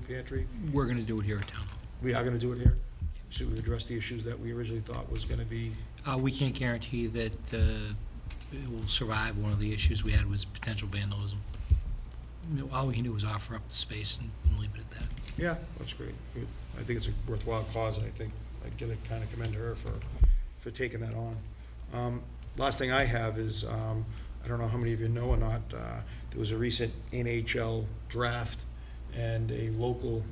food pantry? We're going to do it here at Town Hall. We are going to do it here? Should we address the issues that we originally thought was going to be? We can't guarantee that it will survive. One of the issues we had was potential vandalism. All we can do is offer up the space and leave it at that. Yeah, that's great. I think it's a worthwhile cause, and I think I'd get to kind of commend her for taking that on. Last thing I have is, I don't know how many of you know or not, there was a recent NHL draft, and a local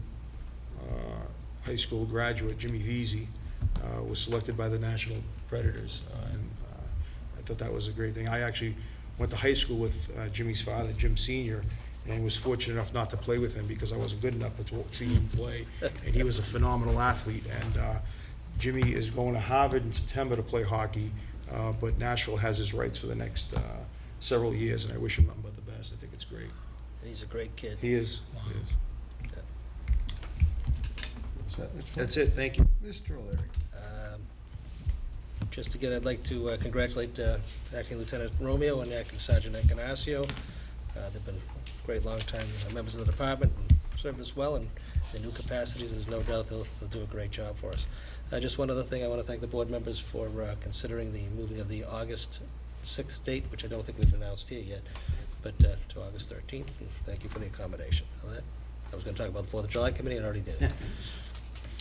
high school graduate, Jimmy Veazey, was selected by the National Predators, and I thought that was a great thing. I actually went to high school with Jimmy's father, Jim Sr., and was fortunate enough not to play with him because I wasn't good enough to see him play, and he was a phenomenal athlete. And Jimmy is going to Harvard in September to play hockey, but Nashville has his rights for the next several years, and I wish him nothing but the best. I think it's great. And he's a great kid. He is. Wow. He is. Mr. That's it. Thank you. Mr. O'Leary. Just again, I'd like to congratulate Acting Lieutenant Romeo and Acting Sergeant Encarnacio. They've been great long-time members of the department and served us well in their new capacities. There's no doubt they'll do a great job for us. Just one other thing, I want to thank the board members for considering the moving of the August 6th date, which I don't think we've announced here yet, but to August 13th, and thank you for the accommodation of that. I was going to talk about the 4th of July committee, and I already did it.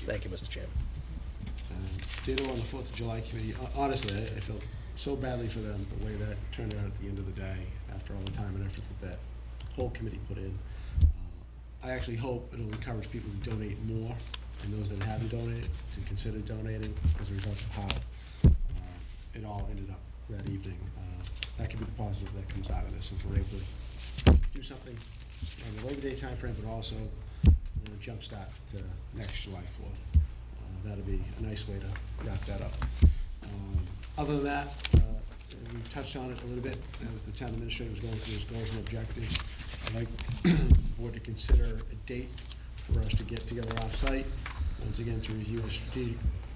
Thank you, Mr. Chairman. Ditto on the 4th of July committee. Honestly, I felt so badly for them, the way that turned out at the end of the day, after all the time and effort that whole committee put in. I actually hope it'll encourage people to donate more, and those that haven't donated to consider donating as a result of how it all ended up that evening. That could be the positive that comes out of this, if we're able to do something on the Labor Day timeframe, but also jumpstart to next July 4th. That'd be a nice way to wrap that up. Other than that, we've touched on it a little bit as the town administrator was going through his goals and objectives. I'd like the board to consider a date for us to get together off-site, once again to review a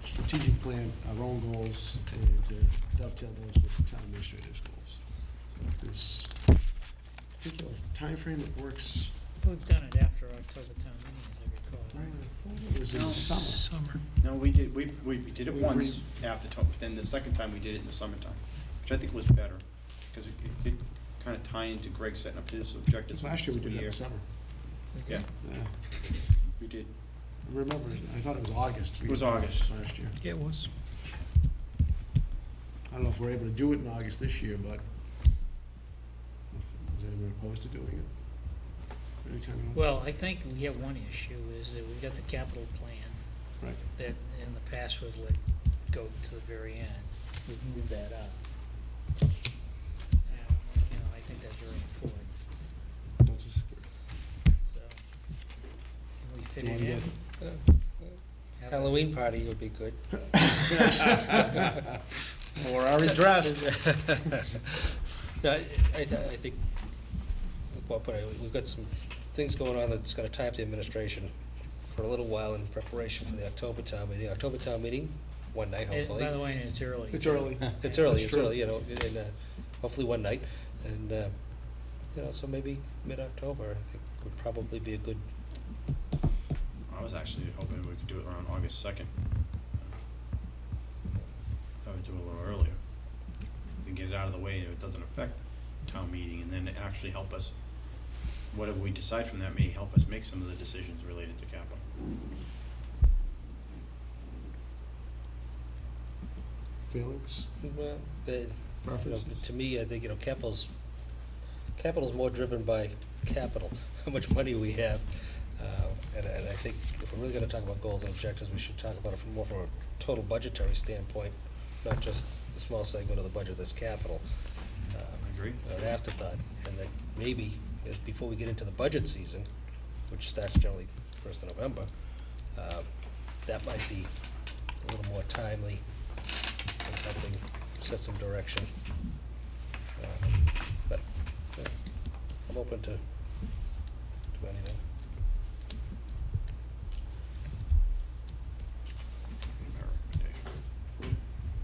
strategic plan, our own goals, and to dovetail those with the town administrator's goals. So if there's a particular time frame that works. We've done it after October town meeting, as I recall. It was in the summer. Summer. No, we did it once after, then the second time we did it in the summertime, which I think was better, because it did kind of tie into Greg setting up his objectives. Last year we for did the it in the summer. Yeah, Yeah. we did. I remember, I thought it was August. It was August. Last year. Yeah, it was. I don't know if we're able to do it in August this year, but is anyone opposed to doing it? Anytime in August? Well, I think we have one issue, is that we've got the capital plan Right. that in the past we've let go to the very end. We've moved that up. And, I think that's very important. Don't disagree. So, can we fit Do you it wanna in? Have a- Halloween party would be good. Or already dressed. No, I think, well, we've got some things going on that's going to tie up the administration for a little while in preparation for the October town meeting. October town meeting, one night, And hopefully. by the way, it's early. It's early. It's early, That's it's true. early, and hopefully one night. And, so maybe mid-October, I think, would probably be a good. I was actually hoping we could do it around August 2nd. I would do it a little earlier, to get it out of the way, it doesn't affect town meeting, and then actually help us, whatever we decide from that may help us make some of the decisions related to capital. Feelings? Well, Preferences? to me, I think, capital's more driven by capital, how much money we have. And I think if we're really going to talk about goals and objectives, we should talk about it more from a total budgetary standpoint, not just the small segment of the budget that's capital. I agree. An afterthought, and that maybe is before we get into the budget season, which starts generally 1st of November, that might be a little more timely in helping set some direction. But I'm open to anything.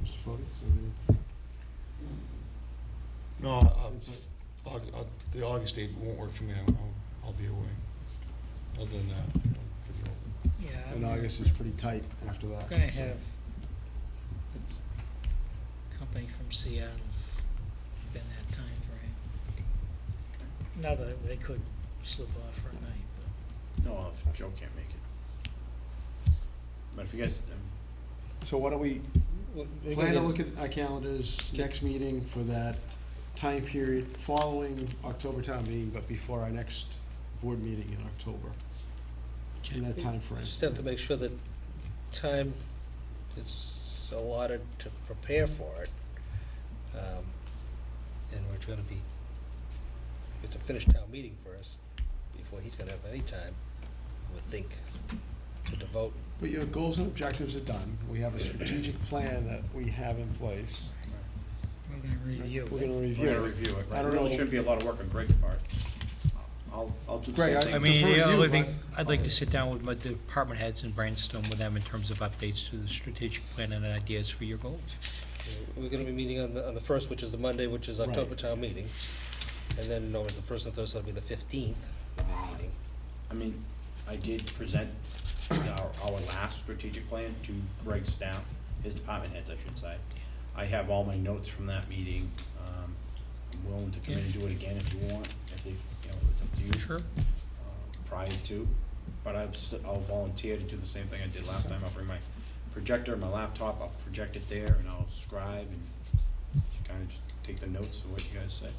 Mr. Fode? No, the August date won't work for me. I'll be away. Other than that, and August is pretty tight after that. We're gonna so. have this company from Seattle in that time frame. Now that they could slip off for a night, but No, if Joe can't make it. But if you guys, So why don't we We're plan gonna to get- look at our calendars, next meeting for that time period following October town meeting, but before our next board meeting in October, in that timeframe. Just have to make sure that time is allotted to prepare for it. And we're gonna be, we have to finish town meeting first, before he's gonna have any time, I would think, to devote. But your goals and objectives are done. We have a strategic plan that we have in place. we're gonna review We're it. gonna we're review gonna it. review it. I Right? don't Really know. shouldn't be a lot of work on Greg's part. I'll do the Greg, same I thing. I mean, defer to the only you, thing, but- I'd like to sit down with my department heads and brainstorm with them in terms of updates to the strategic plan and ideas for your goals. We're gonna be meeting on the first, which is the Monday, which is October Right. town meeting. And then, no, it's the first and third, so it'll be the 15th, we'll be meeting. I mean, I did present our last strategic plan to Greg's staff, his department heads, I should say. I have all my notes from that meeting. I'm willing to come in and do it again if you want, if they, it's up to you. Sure. Prior to, but I'll volunteer to do the same thing I did last time. I'll bring my projector, my laptop, I'll project it there, and I'll scribe and kind of just take the notes of what you guys say.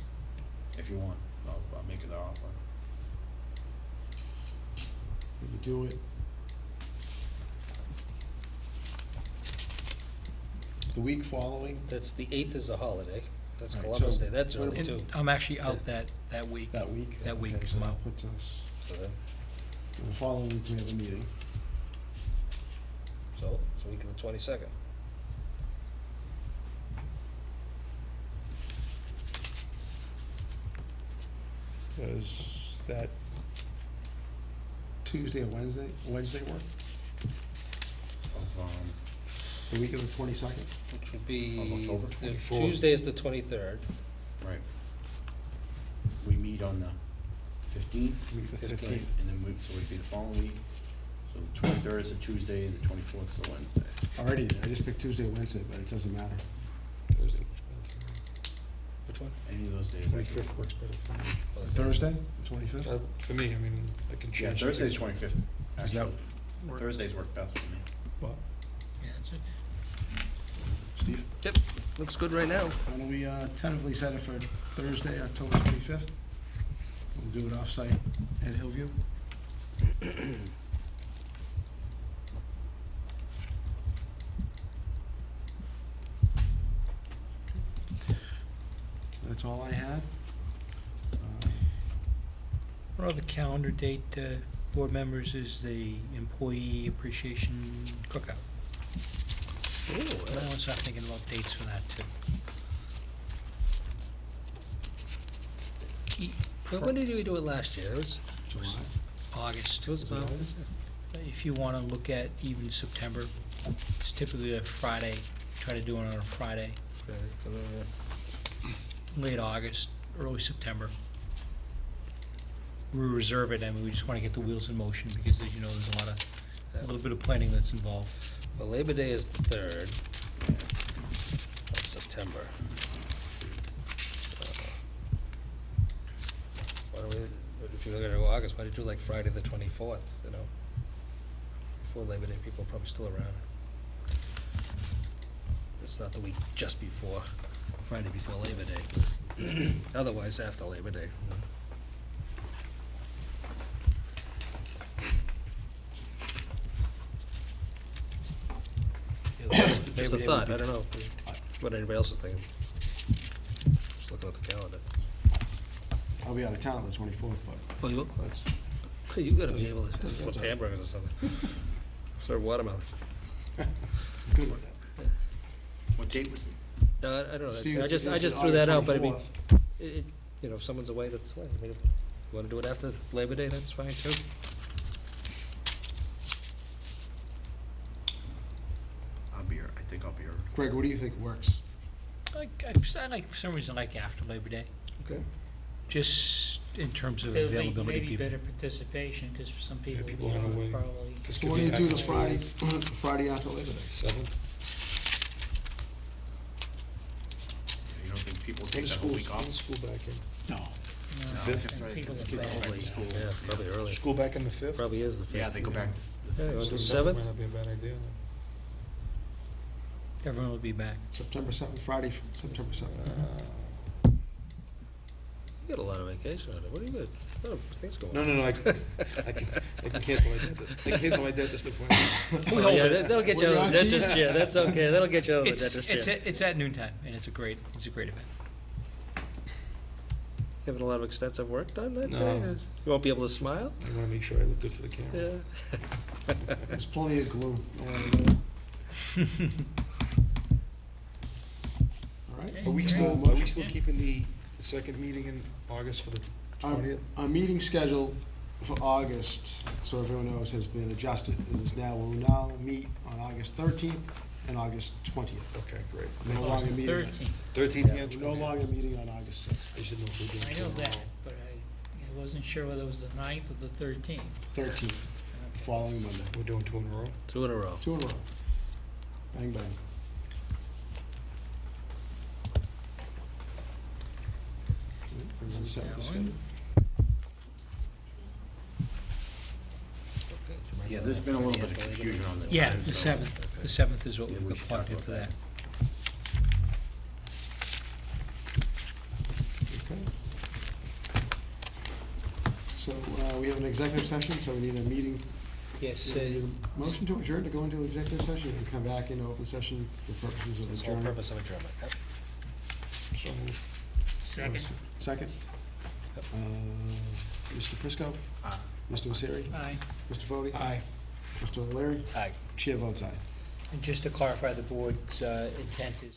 If you want, I'll make it their offer. We can do it. The week following, That's, the 8th is a holiday, that's Right, Columbus so Day, that's what- early And too. I'm actually out that week. that week. That week, Okay, so I'm that out. puts us, So then, the following week we have a meeting. so, it's a week of the 22nd. Does that Tuesday or Wednesday work? Of, The week of the 22nd? Which would be, October the 24th. Tuesday is the 23rd. right. We meet on the 15th, Week of the 15th. 15th. and then so it'd be the following week. So the 23rd is a Tuesday, the 24th is a Wednesday. Alrighty, I just picked Tuesday or Wednesday, but it doesn't matter. Thursday works better Which one? Any of those days. for me. I can- 25th works better for me. Well, Thursday, 25th? For me, I mean, I can Yeah, change. Thursday's 25th, Is that- actually. Thursdays work best for me. Well, Yeah, that's okay. Steve, Yep, looks good right now. why don't we tentatively set it for Thursday, October 25th? We'll do it off-site at Hillview. That's all I had. One other calendar date, board members, is the employee appreciation cookout. I want to start thinking about dates for that too. When did we do it last year? It was, July. August. it was about, If you want to look at even September, it's typically a Friday, try to do it on a Friday, late August, early September. We reserve it, I mean, we just want to get the wheels in motion, because as you know, there's a little bit of planning that's involved. well, Labor Day is the 3rd of September. Why don't we, if you're gonna go August, why don't you do like Friday the 24th, you know? Before Labor Day, people are probably still around. It's not the week just before, Friday before Labor Day. Otherwise, after Labor Day. Just a Labor Day thought, would I be- don't know what anybody else is thinking. Just looking at the calendar. I'll be out of town on the 24th, but Well, you, that's, you gotta be able to That's- flip that's- hamburgers or something. Serve watermelon. good with that. What date was it? No, I don't Steve, know, I it's just threw that out, but I mean, August you know, if someone's away, that's fine. I mean, if you wanna do it after Labor Day, that's fine too. I'll be here, I think I'll be here. 24th. Greg, what do you think works? I like, for some reason, I like after Labor Day. Okay. Just in terms of There'll be availability of maybe people. better participation, because some Yeah, people people will aren't away. probably. 'Cause So what do you kids do are the back Friday, Friday after Labor Day? 7th? You don't think people When take is that whole school, week when off? is school back in? No. No, Fifth? and Right, people because are kids bad. go back to school. Yeah, probably early. School back in the 5th? Probably is the 5th. Yeah, they go back. Yeah, you want to do So 7th? Might not be a bad idea. Everyone will be back. September 7th, Friday, September 7th. You got a lot of vacation on it. What do you got? A lot of things going No, on. no, no, I can cancel my dentist, I can cancel my dentist appointment. Oh, yeah, that'll get you out of the We're not dentist chair. That's okay. That'll get you out of the It's, dentist chair. it's at noontime, and it's a great event. Having a lot of extensive work done that No. day? You won't be able to smile? I wanna make sure I look good for the camera. Yeah. There's plenty of glue. All right. Are we still, are we still keeping the second meeting in August for the Our 20th? our meeting schedule for August, so everyone knows, has been adjusted. It is now, we'll now meet on August 13th and August 20th. Okay, great. No longer meeting. 13th, 13th Yeah, and we're no 20th? longer meeting on August 6th. I should know if we're doing I two know in a that, row. but I wasn't sure whether it was the 9th or the 13th. 13th, following Monday. We're doing 2 in a row? 2 in a row. 2 in a row. Bang, bang. We're gonna set the schedule. Yeah, there's been a little bit of confusion on this. Yeah, time, the so- 7th. The 7th is what Yeah, we've we should talk appointed about for that. that. Okay. So, we have an executive session, so we need a meeting. Yes, We need a motion to adjourn to go into executive session and come back into open session for purposes of That's the whole adjournment. purpose of adjournment. Yep. So moved. Second? Second? Mr. Prisco? Aye. Mr. Misery? Aye. Mr. Fode? Aye. Mr. O'Leary? Aye. Chair votes aye. and just to clarify, the board's intent is